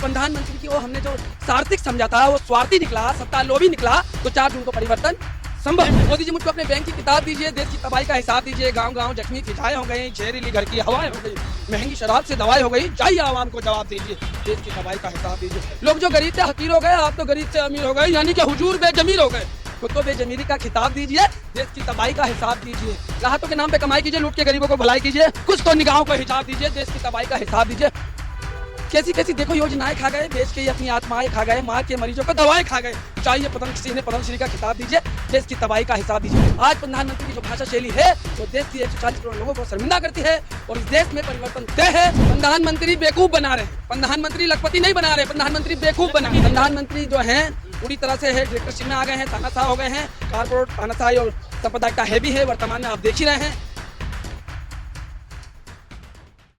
प्रधानमंत्री की वो हमने जो सार्थक समझा था वो स्वार्थी निकला, सत्ता लोभी निकला, तो 4 जून को परिवर्तन संभव है। मोदी जी मुझको अपने बैंक की किताब दीजिए, देश की तबाही का हिसाब दीजिए। गांव-गांव जख्मी फिजाएं हो गई, जहरीली घर की हवाएं हो गई, महंगी शराब से दवाई हो गई। जाइए आवाम को जवाब दीजिए, देश की तबाही का हिसाब दीजिए। लोग जो गरीब से हकीर हो गए, आप तो गरीब से अमीर हो गए, यानी कि हुजूर बेजमीर हो गए। खुद तो बेजमीरी का खिताब दीजिए, देश की तबाही का हिसाब दीजिए। राहतों के नाम पे कमाई कीजिए, लूट के गरीबों को भलाई कीजिए। कुछ तो निगाहों को हिसाब दीजिए, देश की तबाही का हिसाब दीजिए। कैसी कैसी देखो योजनाएं खा गए, देश की अपनी आत्माएं खा गए, मार के मरीजों को दवाएं खा गए। चाहिए पद्मश्री का खिताब दीजिए, देश की तबाही का हिसाब दीजिए। आज प्रधानमंत्री की जो भाषा शैली है वो देश की 140 करोड़ लोगों को शर्मिंदा करती है और इस देश में परिवर्तन तय है। प्रधानमंत्री बेवकूफ बना रहे हैं, प्रधानमंत्री लखपति नहीं बना रहे, प्रधानमंत्री बेवकूफ बना रहे। प्रधानमंत्री जो है पूरी तरह से है डायरेक्टरशिप में आ गए हैं, तानाशाह हो गए हैं। कारपोरेट तानाशाही और सांप्रदायिकता हैवी है, वर्तमान में आप देख ही रहे हैं।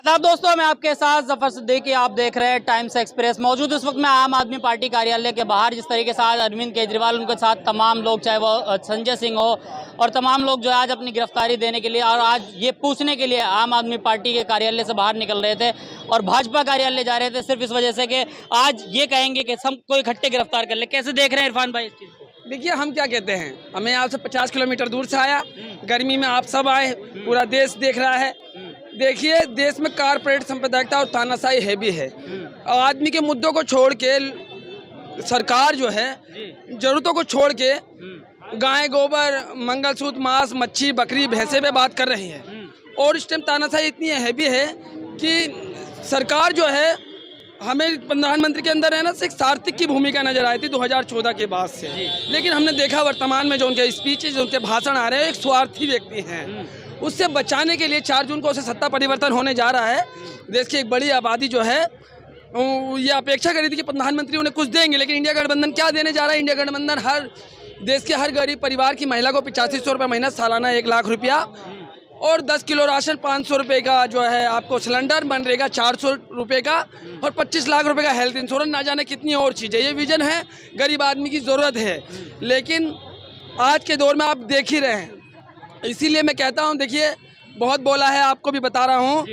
दोस्तों, मैं आपके साथ जफर सिद्दीकी, आप देख रहे हैं टाइम्स एक्सप्रेस। मौजूद इस वक्त मैं आम आदमी पार्टी कार्यालय के बाहर, जिस तरीके से आज अरविंद केजरीवाल, उनके साथ तमाम लोग, चाहे वो संजय सिंह हो और तमाम लोग जो आज अपनी गिरफ्तारी देने के लिए और आज ये पूछने के लिए आम आदमी पार्टी के कार्यालय से बाहर निकल रहे थे और भाजपा कार्यालय जा रहे थे, सिर्फ इस वजह से कि आज ये कहेंगे कि सबको इकट्ठे गिरफ्तार कर ले। कैसे देख रहे हैं इरफान भाई इस चीज़ को? देखिए, हम क्या कहते हैं, हमें यहाँ से 50 किलोमीटर दूर से आया, गर्मी में आप सब आए, पूरा देश देख रहा है। देखिए, देश में कारपोरेट सांप्रदायिकता और तानाशाही हैवी है। आदमी के मुद्दों को छोड़ के सरकार जो है जरूरतों को छोड़ के गाय गोबर, मंगलसूत्र, मांस, मच्छी, बकरी, भैंसे पे बात कर रही है। और इस टाइम तानाशाही इतनी हैवी है कि सरकार जो है, हमें प्रधानमंत्री के अंदर है ना एक सार्थक की भूमिका नजर आई थी 2014 के बाद से, लेकिन हमने देखा वर्तमान में जो उनके स्पीचेज, उनके भाषण आ रहे हैं, एक स्वार्थी व्यक्ति हैं। उससे बचाने के लिए 4 जून को उसे सत्ता परिवर्तन होने जा रहा है। देश की एक बड़ी आबादी जो है ये अपेक्षा करी थी कि प्रधानमंत्री उन्हें कुछ देंगे, लेकिन इंडिया गठबंधन क्या देने जा रहा है? इंडिया गठबंधन हर देश के हर गरीब परिवार की महिला को 8500 रुपये महीना, सालाना 1 लाख रुपया और 10 किलो राशन, 500 रुपये का जो है आपको सिलेंडर, मनरेगा 400 रुपये का और 25 लाख रुपए का हेल्थ इंश्योरेंस, ना जाने कितनी और चीज़ें। ये विजन है, गरीब आदमी की ज़रूरत है, लेकिन आज के दौर में आप देख ही रहे हैं। इसीलिए मैं कहता हूँ, देखिए, बहुत बोला है, आपको भी बता रहा हूँ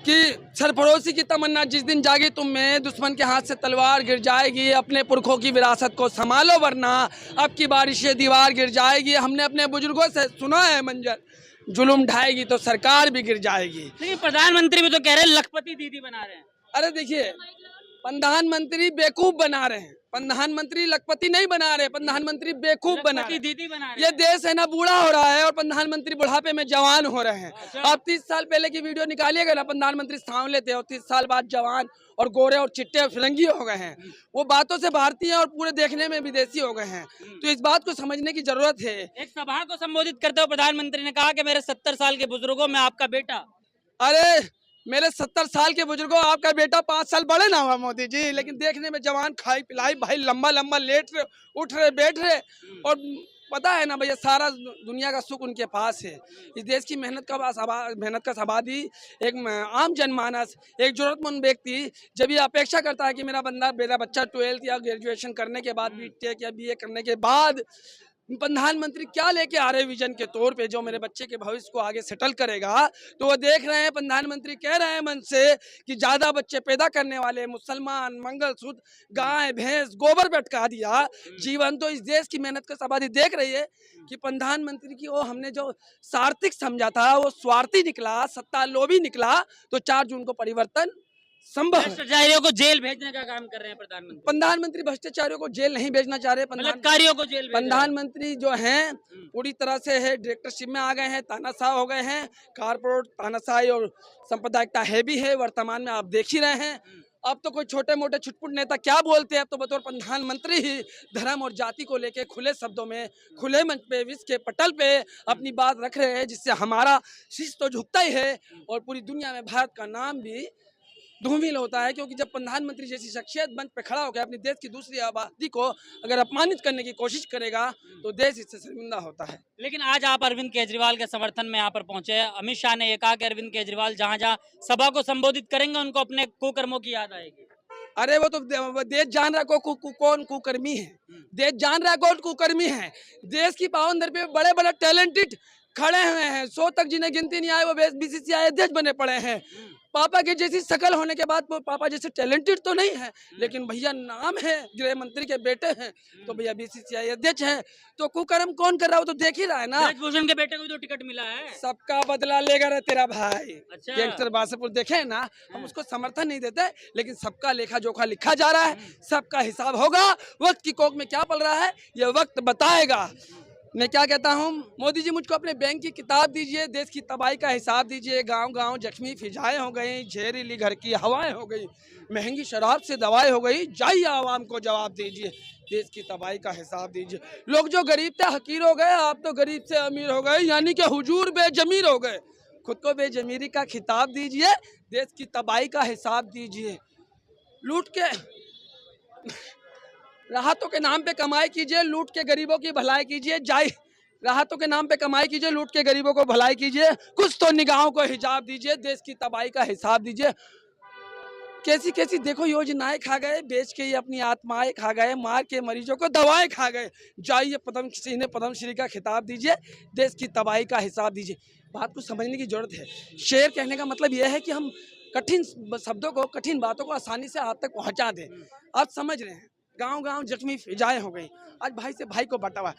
कि सरफरोशी की तमन्ना जिस दिन जागी तुम में, दुश्मन के हाथ से तलवार गिर जाएगी। अपने पुरखों की विरासत को संभालो, वरना अब की बारिश दीवार गिर जाएगी। हमने अपने बुजुर्गों से सुना है मंजर, जुलुम ढाएगी तो सरकार भी गिर जाएगी। लेकिन प्रधानमंत्री भी तो कह रहे हैं लखपति दीदी बना रहे हैं। अरे देखिए, प्रधानमंत्री बेवकूफ बना रहे हैं, प्रधानमंत्री लखपति नहीं बना रहे, प्रधानमंत्री बेवकूफ बना रहे, दीदी बना रहे। ये देश है ना बूढ़ा हो रहा है और प्रधानमंत्री बुढ़ापे में जवान हो रहे हैं। आप 30 साल पहले की वीडियो निकालिएगा ना, प्रधानमंत्री सांवले थे और 30 साल बाद जवान और गोरे और चिट्टे और फिरंगी हो गए हैं। वो बातों से भारतीय और पूरे देखने में विदेशी हो गए हैं। तो इस बात को समझने की जरूरत है। एक सभा को संबोधित करते हुए प्रधानमंत्री ने कहा कि मेरे 70 साल के बुजुर्गों में आपका बेटा। अरे मेरे 70 साल के बुजुर्गों, आपका बेटा 5 साल बड़े ना हुआ मोदी जी, लेकिन देखने में जवान, खाई पिलाई भाई, लंबा लंबा लेट रहे, उठ रहे, बैठ रहे। और पता है ना भैया, सारा दुनिया का सुख उनके पास है। इस देश की मेहनत का आबादी, एक आम जनमानस, एक जरूरतमंद व्यक्ति जब ये अपेक्षा करता है कि मेरा बच्चा 12th या ग्रेजुएशन करने के बाद, बीटेक या बीए करने के बाद प्रधानमंत्री क्या लेके आ रहे हैं विजन के तौर पे, जो मेरे बच्चे के भविष्य को आगे सेटल करेगा, तो वो देख रहे हैं। प्रधानमंत्री कह रहे हैं मन से कि ज्यादा बच्चे पैदा करने वाले मुसलमान, मंगलसूत्र, गाय, भैंस, गोबर पे अटका दिया जीवन। तो इस देश की मेहनत का आबादी देख रही है कि प्रधानमंत्री की वो हमने जो सार्थक समझा था वो स्वार्थी निकला, सत्ता लोभी निकला। तो 4 जून को परिवर्तन संभव है। भ्रष्टाचारियों को जेल भेजने का काम कर रहे हैं प्रधानमंत्री भ्रष्टाचारियों को जेल नहीं भेजना चाह रहे, बलात्कारियों को जेल। प्रधानमंत्री जो हैं पूरी तरह से है डायरेक्टरशिप में आ गए हैं, तानाशाह हो गए हैं। कारपोरेट तानाशाही और सांप्रदायिकता हैवी है, वर्तमान में आप देख ही रहे हैं। अब तो कोई छोटे मोटे छुटपुट नेता क्या बोलते हैं, अब तो बतौर प्रधानमंत्री ही धर्म और जाति को लेके खुले शब्दों में, खुले मंच पे, विश्व के पटल पे अपनी बात रख रहे हैं, जिससे हमारा शीश तो झुकता ही है और पूरी दुनिया में भारत का नाम भी धूमिल होता है। क्योंकि जब प्रधानमंत्री जैसी शख्सियत मंच पे खड़ा होकर अपनी देश की दूसरी आबादी को अगर अपमानित करने की कोशिश करेगा तो देश इससे शर्मिंदा होता है। लेकिन आज आप अरविंद केजरीवाल के समर्थन में यहाँ पर पहुंचे हैं। अमित शाह ने यह कहा कि अरविंद केजरीवाल जहाँ जहाँ सभा को संबोधित करेंगे उनको अपने कुकर्मों की याद आएगी। अरे वो तो देश जान रहा कौन कुकर्मी है, देश जान रहा कौन कुकर्मी है। देश की पावन धरती पे बड़े बड़े टैलेंटेड खड़े हुए हैं, 100 तक जिन्हें गिनती नहीं आए वो बीसीसीआई अध्यक्ष बने पड़े हैं। पापा के जैसी शकल होने के बाद वो पापा जैसे टैलेंटेड तो नहीं है, लेकिन भैया नाम है, गृह मंत्री के बेटे हैं, तो भैया बीसीसीआई अध्यक्ष हैं। तो कुकर्म कौन कर रहा हो तो देख ही रहा है ना। ब्रजभूषण के बेटे को भी तो टिकट मिला है। सबका बदला लेगा रे तेरा भाई। अच्छा। गैंगस्टर बासुपुर देखे ना, हम उसको समर्थन नहीं देते, लेकिन सबका लेखा जोखा लिखा जा रहा है, सबका हिसाब होगा। वक्त की कोख में क्या पल रहा है ये वक्त बताएगा। मैं क्या कहता हूँ, मोदी जी मुझको अपने बैंक की किताब दीजिए, देश की तबाही का हिसाब दीजिए। गांव गांव जख्मी फिजाएं हो गई, जहरीली घर की हवाएं हो गई, महंगी शराब से दवाएं हो गई। जाइए आवाम को जवाब दीजिए, देश की तबाही का हिसाब दीजिए। लोग जो गरीब थे हकीर हो गए, आप तो गरीब से अमीर हो गए, यानी कि हुजूर बेजमीर हो गए। खुद को बेजमीरी का खिताब दीजिए, देश की तबाही का हिसाब दीजिए। लूट के राहतों के नाम पे कमाई कीजिए, लूट के गरीबों की भलाई कीजिए। राहतों के नाम पे कमाई कीजिए, लूट के गरीबों को भलाई कीजिए। कुछ तो निगाहों को हिजाब दीजिए, देश की तबाही का हिसाब दीजिए। कैसी कैसी देखो योजनाएं खा गए, बेच के ये अपनी आत्माएं खा गए, मार के मरीजों को दवाएं खा गए। जाइए पद्मश्री का खिताब दीजिए, देश की तबाही का हिसाब दीजिए। बात को समझने की जरूरत है। शेर कहने का मतलब यह है कि हम कठिन शब्दों को, कठिन बातों को आसानी से आप तक पहुंचा दें। आप समझ रहे हैं, गांव गांव जख्मी फिजाएं हो गई, आज भाई से भाई को बटा हुआ।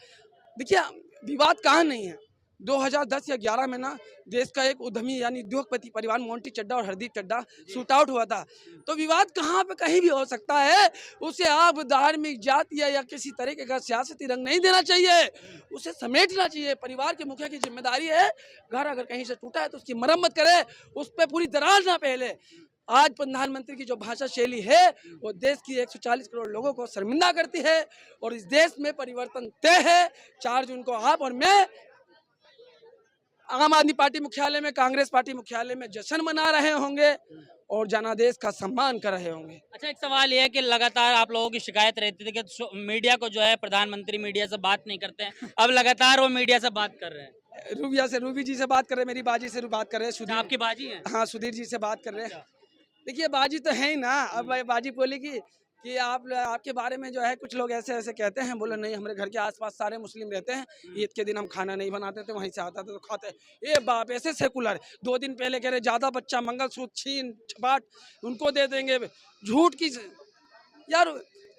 देखिए विवाद कहाँ नहीं है। 2010 या 11 में ना देश का एक उद्यमी यानी उद्योगपति परिवार मोंटी चड्डा और हरदीप चड्डा शूट आउट हुआ था। तो विवाद कहाँ पे कहीं भी हो सकता है। उसे आप धार्मिक, जातीय या किसी तरीके का सियासती रंग नहीं देना चाहिए, उसे समेटना चाहिए। परिवार के मुखिया की जिम्मेदारी है, घर अगर कहीं से टूटा है तो उसकी मरम्मत करे, उस पर पूरी दरार ना पहले। आज प्रधानमंत्री की जो भाषा शैली है वो देश की 140 करोड़ लोगों को शर्मिंदा करती है, और इस देश में परिवर्तन तय है। 4 जून को आप और मैं आम आदमी पार्टी मुख्यालय में, कांग्रेस पार्टी मुख्यालय में जश्न मना रहे होंगे और जनादेश का सम्मान कर रहे होंगे। अच्छा, एक सवाल ये है कि लगातार आप लोगों की शिकायत रहती थी कि मीडिया को जो है प्रधानमंत्री मीडिया से बात नहीं करते हैं, अब लगातार वो मीडिया से बात कर रहे हैं। रूबी जी से बात कर रहे हैं, मेरी बाजी से बात कर रहे हैं, सुधीर आपकी बाजी है। हाँ, सुधीर जी से बात कर रहे हैं। देखिए बाजी तो है ही ना। अब बाजी बोली कि आपके बारे में जो है कुछ लोग ऐसे ऐसे कहते हैं। बोले नहीं, हमारे घर के आसपास सारे मुस्लिम रहते हैं, ईद के दिन हम खाना नहीं बनाते थे, वहीं से आता था तो खाते। ए बाप, ऐसे सेकुलर। 2 दिन पहले कह रहे ज़्यादा बच्चा मंगलसूत्र छीन छपाट उनको दे देंगे। झूठ की यार,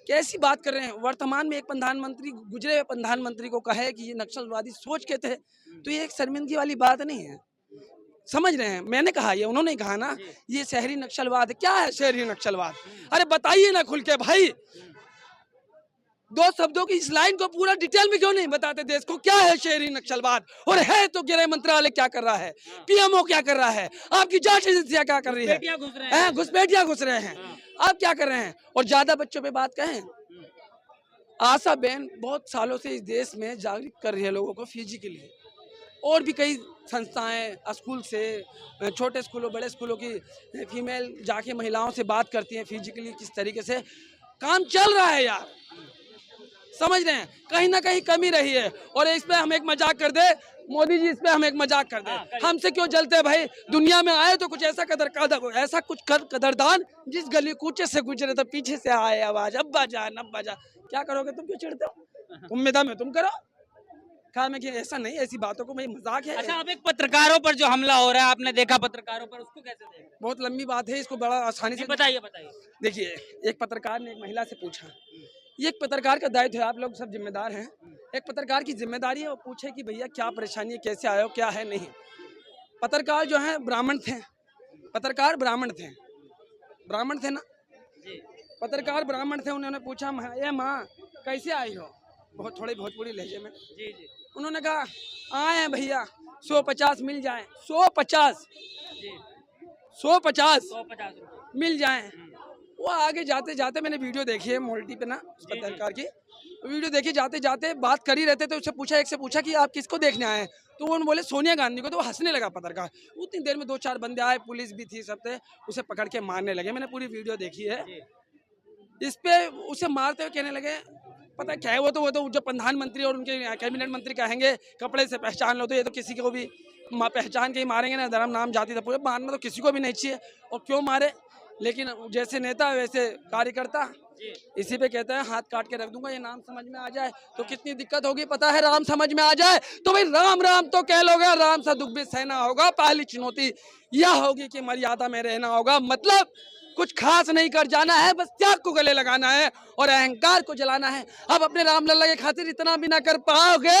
कैसी बात कर रहे हैं। वर्तमान में एक प्रधानमंत्री, गुजरे हुए प्रधानमंत्री को कहे कि ये नक्सलवादी सोच के थे, तो ये एक शर्मिंदगी वाली बात नहीं है। समझ रहे हैं, मैंने कहा, ये उन्होंने कहा ना, ये शहरी नक्सलवाद है। क्या है शहरी नक्सलवाद? अरे बताइए ना खुल के भाई। 2 शब्दों की इस लाइन को पूरा डिटेल में क्यों नहीं बताते देश को? क्या है शहरी नक्सलवाद? और है तो गृह मंत्रालय क्या कर रहा है, पीएमओ क्या कर रहा है, आपकी जांच एजेंसियां क्या कर रही है? घुसपैठिया घुस रहे हैं। आप क्या कर रहे हैं? और ज्यादा बच्चों पे बात कहें, आशा बहन बहुत सालों से इस देश में जागरूक कर रही है लोगों को फिजिकली, और भी कई संस्थाएं, स्कूल से, छोटे स्कूलों, बड़े स्कूलों की फीमेल जाके महिलाओं से बात करती हैं फिजिकली। किस तरीके से काम चल रहा है यार, समझ रहे हैं? कहीं ना कहीं कमी रही है। और इस पे हम एक मजाक कर दे, मोदी जी, इस पे हम एक मजाक कर दे। हमसे क्यों जलते भाई? दुनिया में आए तो कुछ ऐसा ऐसा कुछ कदरदान, जिस गली कूचे से गुजरे तो पीछे से आए आवाज, अब्बा जान अब्बा जान। क्या करोगे तुम? क्यों चिढ़ते हो? उम्मीद में तुम करो, कहा मैं कि ऐसा नहीं, ऐसी बातों को भाई मजाक है। अच्छा, अब एक पत्रकारों पर जो हमला हो रहा है, आपने देखा पत्रकारों पर, उसको कैसे देख रहे हैं? बहुत लंबी बात है, इसको बड़ा आसानी से बताइए। देखिए, एक पत्रकार ने एक महिला से पूछा, ये एक पत्रकार का दायित्व है, आप लोग सब जिम्मेदार हैं। एक पत्रकार की जिम्मेदारी है वो पूछे कि भैया क्या परेशानी है, कैसे आए हो, क्या है नहीं। पत्रकार जो है ब्राह्मण थे, पत्रकार ब्राह्मण थे ना, पत्रकार ब्राह्मण थे। उन्होंने पूछा, ये माँ कैसे आई हो, बहुत थोड़ी भोजपुरी लहजे में। उन्होंने कहा, आए हैं भैया, 150 मिल जाए। 150 मिल जाए। वो आगे जाते जाते मैंने वीडियो देखी है मोल्टी पे ना, उस पत्रकार की वीडियो देखी, जाते जाते बात कर ही रहते थे। उससे पूछा, एक से पूछा कि आप किसको देखने आए हैं, तो वो बोले सोनिया गांधी को। तो वो हंसने लगा पत्रकार। उतनी देर में 2-4 बंदे आए, पुलिस भी थी, सब थे, उसे पकड़ के मारने लगे। मैंने पूरी वीडियो देखी है। इस पे उसे मारते हुए कहने लगे, पता क्या है, वो तो जो प्रधानमंत्री और उनके कैबिनेट मंत्री कहेंगे कपड़े से पहचान लो, तो ये तो किसी को भी पहचान के ही मारेंगे ना, धर्म नाम जाति तो पूरे मारना तो किसी को भी नहीं चाहिए। और क्यों मारे? लेकिन जैसे नेता वैसे कार्यकर्ता। जी। इसी पे कहते हैं हाथ काट के रख दूंगा, ये नाम समझ में आ जाए तो कितनी दिक्कत होगी पता है। राम समझ में आ जाए तो भाई राम राम तो कह लोगे, राम सा दुख भी सहना होगा। पहली चुनौती यह होगी कि मर्यादा में रहना होगा, मतलब कुछ खास नहीं कर जाना है, बस त्याग को गले लगाना है और अहंकार को जलाना है। अब अपने रामलला के खातिर इतना भी ना कर पाओगे,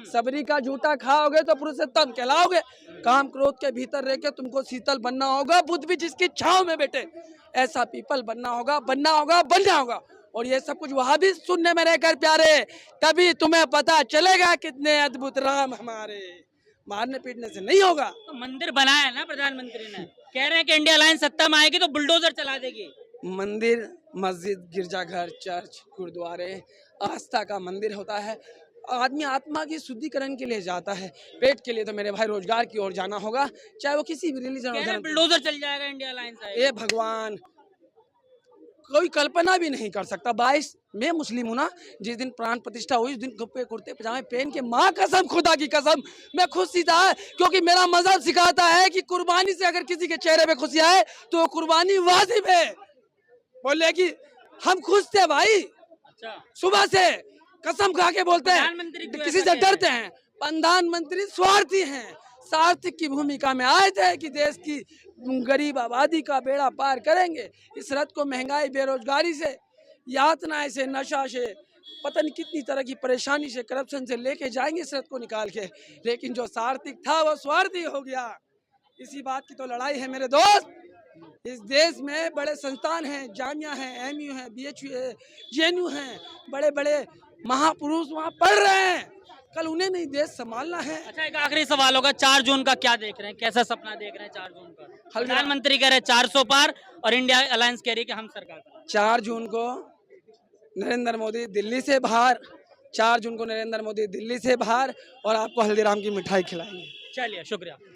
सबरी का झूठा खाओगे तो पुरुषोत्तम कहलाओगे। काम क्रोध के भीतर रह के तुमको शीतल बनना होगा, बुद्ध भी जिसकी छाव में बैठे ऐसा पीपल बनना होगा, बनना होगा, बनना होगा। और ये सब कुछ वहां भी सुनने में रहकर प्यारे, तभी तुम्हें पता चलेगा कितने अद्भुत राम हमारे। मारने पीटने से नहीं होगा। तो मंदिर बनाया है ना प्रधानमंत्री ने, कह रहे हैं कि इंडिया अलायंस सत्ता में आएगी तो बुलडोजर चला देगी। मंदिर, मस्जिद, गिरजाघर, चर्च, गुरुद्वारे आस्था का मंदिर होता है। आदमी आत्मा की शुद्धिकरण के लिए जाता है, पेट के लिए तो मेरे भाई रोजगार की ओर जाना होगा, चाहे वो किसी भी रिलीजन कह रहे हैं और बुलडोजर चल जाएगा इंडिया अलायंस आएगी। ए भगवान, कोई कल्पना भी नहीं कर सकता। 22 मैं मुस्लिम हूँ ना, जिस दिन प्राण प्रतिष्ठा हुई उस दिन कुर्ते कुर्ते पजामे पहन के, माँ कसम खुदा की कसम मैं खुश सीधा है, क्योंकि मेरा मजहब सिखाता है कि कुर्बानी से अगर किसी के चेहरे पे खुशी आए तो वो कुर्बानी वाजिब है। बोले कि हम खुश थे भाई, अच्छा, सुबह से कसम खा के बोलते प्रधानमंत्री हैं, क्यों किसी ऐसा से कह रहे डरते हैं। प्रधानमंत्री स्वार्थी हैं, सार्थिक की भूमिका में आए थे कि देश की गरीब आबादी का बेड़ा पार करेंगे। इस रथ को महंगाई, बेरोजगारी से, यातना से, नशा से, पता नहीं कितनी तरह की परेशानी से, करप्शन से लेके जाएंगे इस रथ को निकाल के। लेकिन जो सार्थिक था वो स्वार्थी हो गया। इसी बात की तो लड़ाई है मेरे दोस्त। इस देश में बड़े संस्थान हैं, जामिया है, एमयू है, बीएचयू है, जेएनयू है, बड़े बड़े महापुरुष वहाँ पढ़ रहे हैं। कल उन्हें नहीं देश संभालना है। अच्छा, एक आखिरी सवाल होगा, 4 जून का क्या देख रहे हैं, कैसा सपना देख रहे हैं 4 जून का? प्रधानमंत्री कह रहे हैं 400 पार और इंडिया अलायंस कह रही है कि हम सरकार करें। 4 जून को नरेंद्र मोदी दिल्ली से बाहर, 4 जून को नरेंद्र मोदी दिल्ली से बाहर और आपको हल्दीराम की मिठाई खिलाएंगे। चलिए, शुक्रिया।